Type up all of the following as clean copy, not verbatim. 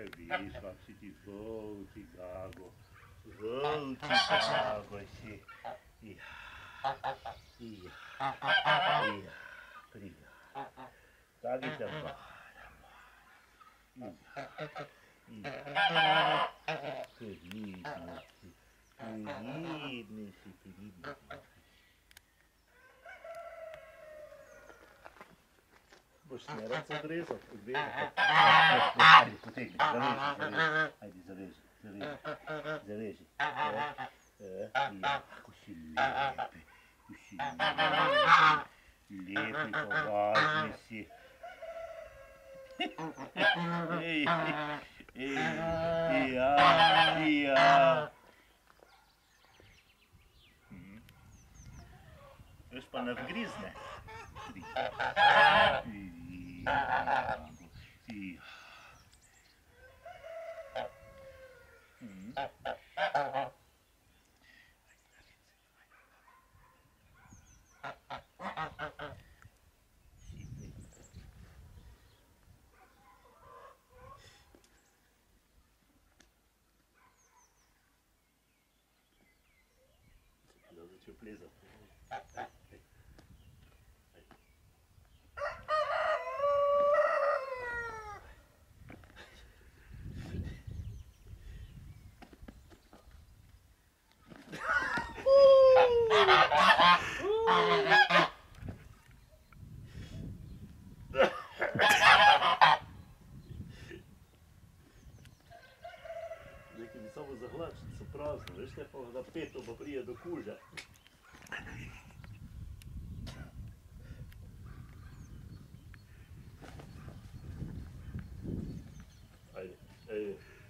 vidiš kak si ti žolti Gago. Žolti Gago si. Prija. Kaki te varamo. Prividni si. Boš snerac odrezal, odvezal. Ajde, potegni, zaveži. Kako si lepi, lepi, považni si. Ja. Veš pa ne vgrizne. Začel plezati. Nekaj bi samo za hlačnico prazno, veš, te pa da peto pa prije do kuža.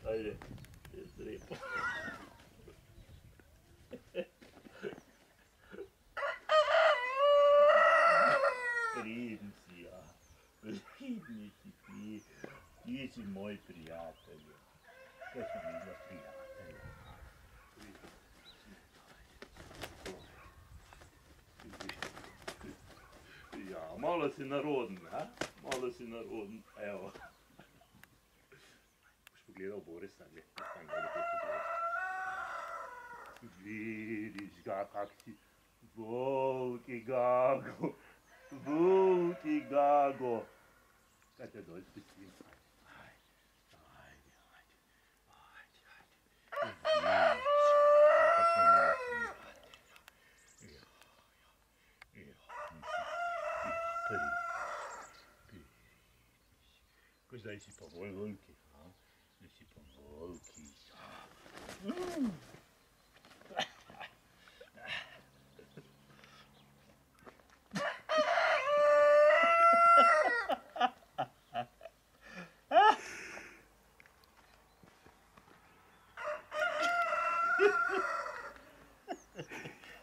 Ajde, je zrepo. Pridni si, ja. Pridni si ti. Ti si moj prijatelj. Kaj smo videla prijatelja? Ja, malo si naroden, ha? Malo si naroden, evo. Boš pogledal Borisa, gled, tam ga lepo pogledal. Vidiš ga, kak si volki Gago. Volki Gago. Kaj te dol spustim? Ko zdaj si pa bolj volki, zdaj si pa volki.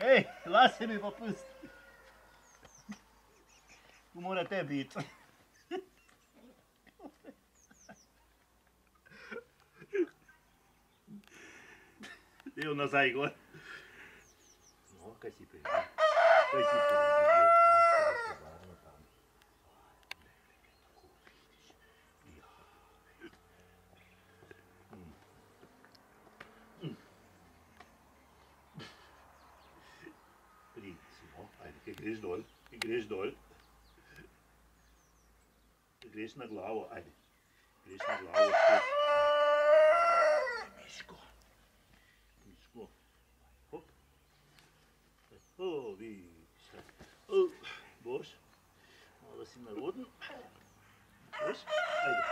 Ej, lase mi pa pusti. Tu mora te biti. Evo nazaj gor. No, kaj si pridel? Kaj si pridel? Varno tam. Pridi si, no. Ajde, kaj greš dol. Greš dol. Greš na glavo, ajde. Greš na glavo. Miško. Hop. O, vidiš. Boš. Malo si naroden. Boš. Ajde.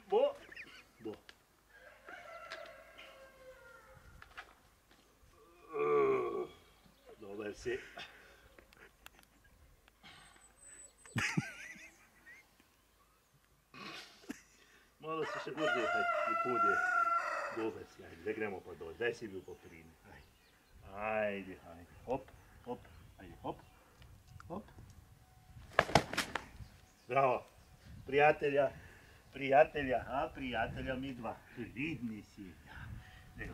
Bo. Dobar si. Malo se še gor dehaj, podje. Dober si, ajde, zdaj gremo pa dol, zdaj si bil pa pridni. Ajde, hop, ajde, hop. Zdravo, prijatelja, mi dva. Pridni si. Zdaj